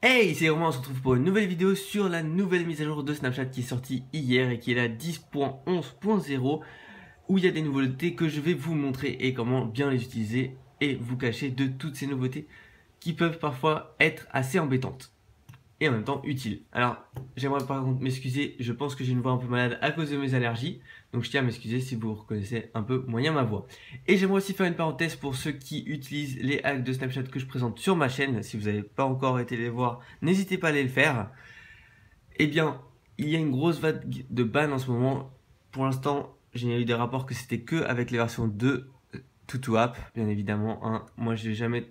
Hey, c'est Romain, on se retrouve pour une nouvelle vidéo sur la nouvelle mise à jour de Snapchat qui est sortie hier et qui est la 10.11.0 où il y a des nouveautés que je vais vous montrer et comment bien les utiliser et vous cacher de toutes ces nouveautés qui peuvent parfois être assez embêtantes et en même temps utiles. Alors, j'aimerais par contre m'excuser, je pense que j'ai une voix un peu malade à cause de mes allergies, donc je tiens à m'excuser si vous reconnaissez un peu moyen ma voix. Et j'aimerais aussi faire une parenthèse pour ceux qui utilisent les hacks de Snapchat que je présente sur ma chaîne. Si vous n'avez pas encore été les voir, n'hésitez pas à aller le faire. Eh bien, il y a une grosse vague de ban en ce moment. Pour l'instant, j'ai eu des rapports que c'était que avec les versions de TutuApp, bien évidemment. Hein. Moi, je n'ai jamais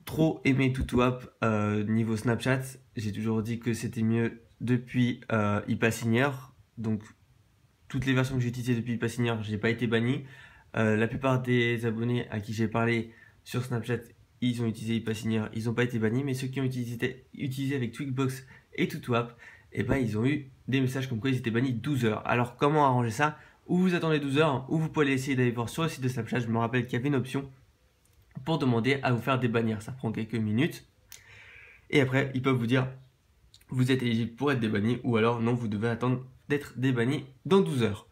trop aimé TutuApp niveau Snapchat. J'ai toujours dit que c'était mieux depuis iPassigner. Donc, toutes les versions que j'ai utilisées depuis iPassigner, j'ai pas été banni. La plupart des abonnés à qui j'ai parlé sur Snapchat, ils ont utilisé iPassigner, ils n'ont pas été bannis. Mais ceux qui ont utilisé avec Tweakbox et TutuApp, eh ben, ils ont eu des messages comme quoi ils étaient bannis 12 heures. Alors, comment arranger ça? Ou vous attendez 12 heures, ou vous pouvez essayer d'aller voir sur le site de Snapchat. Je me rappelle qu'il y avait une option pour demander à vous faire débannir. Ça prend quelques minutes. Et après, ils peuvent vous dire vous êtes éligible pour être débanni ou alors non, vous devez attendre d'être débanni dans 12 heures.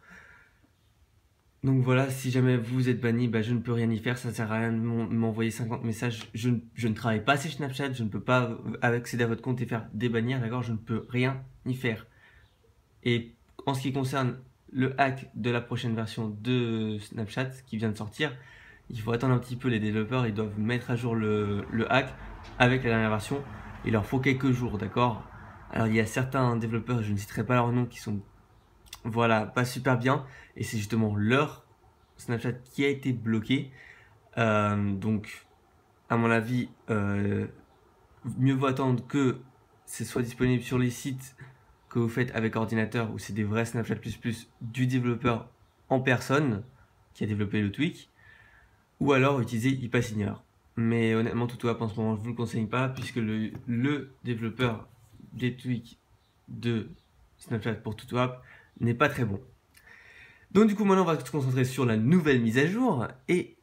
Donc voilà, si jamais vous êtes banni, bah, je ne peux rien y faire. Ça ne sert à rien de m'envoyer 50 messages. Je ne travaille pas sur Snapchat, je ne peux pas accéder à votre compte et faire débannir, d'accord? Je ne peux rien y faire. Et en ce qui concerne le hack de la prochaine version de Snapchat qui vient de sortir, il faut attendre un petit peu. Les développeurs, ils doivent mettre à jour le hack avec la dernière version. Il leur faut quelques jours, d'accord? Alors il y a certains développeurs, je ne citerai pas leur nom, qui sont voilà, pas super bien. Et c'est justement leur Snapchat qui a été bloqué. Donc, à mon avis, mieux vaut attendre que ce soit disponible sur les sites que vous faites avec ordinateur, où c'est des vrais Snapchat++ du développeur en personne qui a développé le tweak, ou alors utiliser iPassigner. Mais honnêtement, TutuApp en ce moment, je ne vous le conseille pas, puisque le développeur des tweaks de Snapchat pour TutuApp n'est pas très bon. Donc du coup, maintenant, on va se concentrer sur la nouvelle mise à jour. Et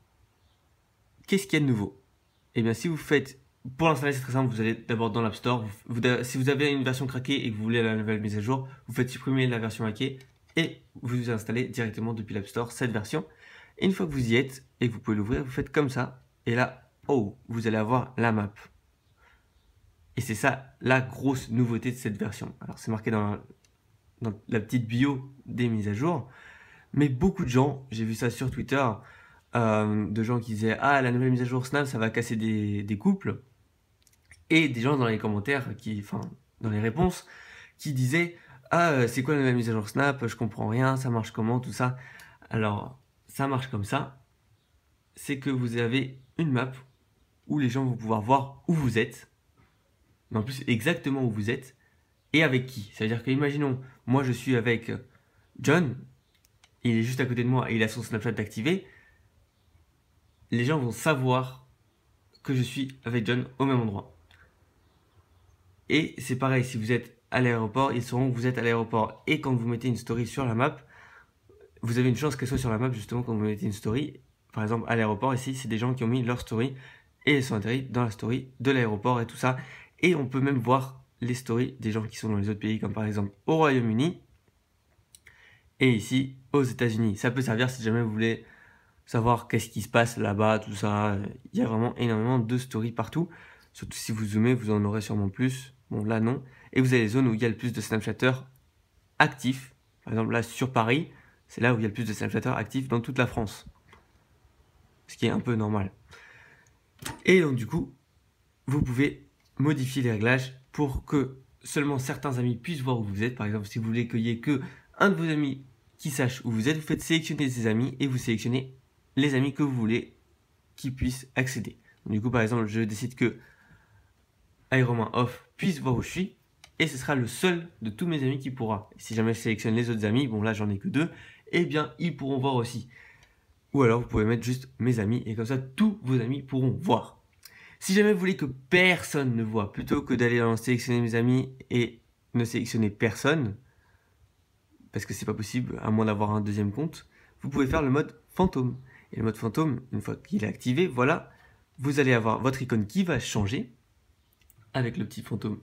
qu'est-ce qu'il y a de nouveau? Eh bien, si vous faites... Pour l'installer, c'est très simple. Vous allez d'abord dans l'App Store. Si vous avez une version craquée et que vous voulez la nouvelle mise à jour, vous faites supprimer la version hackée et vous installez directement depuis l'App Store cette version. Et une fois que vous y êtes et que vous pouvez l'ouvrir, vous faites comme ça. Et là, oh, vous allez avoir la map. Et c'est ça la grosse nouveauté de cette version. Alors, c'est marqué dans la petite bio des mises à jour. Mais beaucoup de gens, j'ai vu ça sur Twitter, de gens qui disaient « Ah, la nouvelle mise à jour Snap, ça va casser des couples ». Et des gens dans les commentaires, dans les réponses, qui disaient « Ah, c'est quoi la nouvelle mise à jour Snap? Je comprends rien, ça marche comment, tout ça ?» Alors, ça marche comme ça. C'est que vous avez une map où les gens vont pouvoir voir où vous êtes, mais en plus exactement où vous êtes, et avec qui. Ça veut dire que, imaginons, moi je suis avec John, il est juste à côté de moi et il a son Snapchat activé, les gens vont savoir que je suis avec John au même endroit. Et c'est pareil, si vous êtes à l'aéroport, ils sauront que vous êtes à l'aéroport. Et quand vous mettez une story sur la map, vous avez une chance qu'elle soit sur la map justement quand vous mettez une story. Par exemple, à l'aéroport, ici, c'est des gens qui ont mis leur story et ils sont atterris dans la story de l'aéroport et tout ça. Et on peut même voir les stories des gens qui sont dans les autres pays, comme par exemple au Royaume-Uni et ici aux États-Unis. Ça peut servir si jamais vous voulez savoir qu'est-ce qui se passe là-bas, tout ça. Il y a vraiment énormément de stories partout. Surtout si vous zoomez, vous en aurez sûrement plus. Bon, là, non. Et vous avez les zones où il y a le plus de Snapchatters actifs. Par exemple, là, sur Paris, c'est là où il y a le plus de Snapchatters actifs dans toute la France. Ce qui est un peu normal. Et donc, du coup, vous pouvez modifier les réglages pour que seulement certains amis puissent voir où vous êtes. Par exemple, si vous voulez qu'il y ait que un de vos amis qui sache où vous êtes, vous faites sélectionner ses amis et vous sélectionnez les amis que vous voulez qui puissent accéder. Donc, du coup, par exemple, je décide que iRomain Off puisse voir où je suis et ce sera le seul de tous mes amis qui pourra. Et si jamais je sélectionne les autres amis, bon là j'en ai que 2, eh bien ils pourront voir aussi. Ou alors vous pouvez mettre juste mes amis et comme ça tous vos amis pourront voir. Si jamais vous voulez que personne ne voit, plutôt que d'aller sélectionner mes amis et ne sélectionner personne, parce que c'est pas possible à moins d'avoir un deuxième compte, vous pouvez faire le mode fantôme. Et le mode fantôme, une fois qu'il est activé, voilà, vous allez avoir votre icône qui va changer. avec le petit fantôme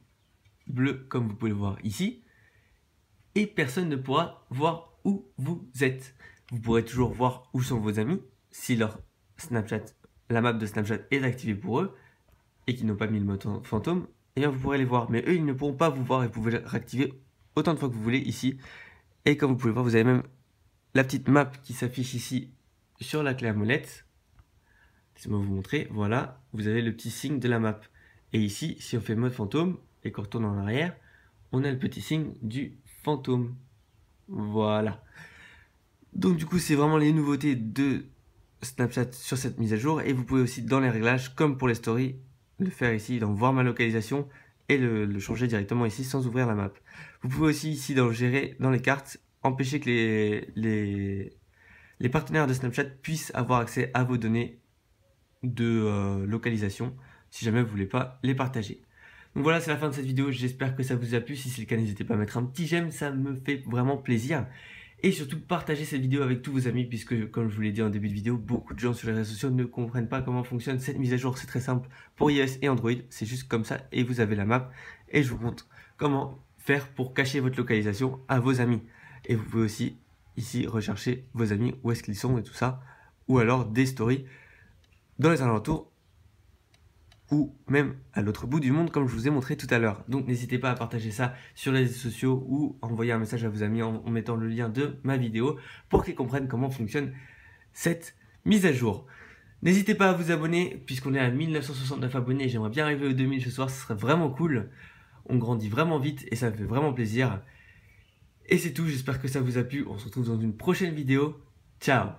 bleu comme vous pouvez le voir ici. Et personne ne pourra voir où vous êtes. Vous pourrez toujours voir où sont vos amis si leur Snapchat, la map de Snapchat est activée pour eux et qu'ils n'ont pas mis le mode fantôme. Et bien vous pourrez les voir, mais eux ils ne pourront pas vous voir et vous pouvez les réactiver autant de fois que vous voulez ici. Et comme vous pouvez voir, vous avez même la petite map qui s'affiche ici sur la clé à molette. Laissez-moi vous montrer, voilà, vous avez le petit signe de la map. Et ici, si on fait mode fantôme et qu'on retourne en arrière, on a le petit signe du fantôme. Voilà. Donc du coup, c'est vraiment les nouveautés de Snapchat sur cette mise à jour. Et vous pouvez aussi, dans les réglages, comme pour les stories, le faire ici, dans voir ma localisation et le changer directement ici sans ouvrir la map. Vous pouvez aussi ici, dans gérer dans les cartes, empêcher que les partenaires de Snapchat puissent avoir accès à vos données de localisation si jamais vous voulez pas les partager. Donc voilà, c'est la fin de cette vidéo, j'espère que ça vous a plu. Si c'est le cas, n'hésitez pas à mettre un petit j'aime, ça me fait vraiment plaisir. Et surtout, partagez cette vidéo avec tous vos amis, puisque comme je vous l'ai dit en début de vidéo, beaucoup de gens sur les réseaux sociaux ne comprennent pas comment fonctionne cette mise à jour. C'est très simple pour iOS et Android, c'est juste comme ça et vous avez la map. Et je vous montre comment faire pour cacher votre localisation à vos amis. Et vous pouvez aussi ici rechercher vos amis, où est-ce qu'ils sont et tout ça, ou alors des stories dans les alentours ou même à l'autre bout du monde comme je vous ai montré tout à l'heure. Donc n'hésitez pas à partager ça sur les réseaux sociaux ou envoyer un message à vos amis en mettant le lien de ma vidéo pour qu'ils comprennent comment fonctionne cette mise à jour. N'hésitez pas à vous abonner puisqu'on est à 1969 abonnés et j'aimerais bien arriver aux 2000 ce soir, ce serait vraiment cool. On grandit vraiment vite et ça me fait vraiment plaisir. Et c'est tout, j'espère que ça vous a plu, on se retrouve dans une prochaine vidéo. Ciao!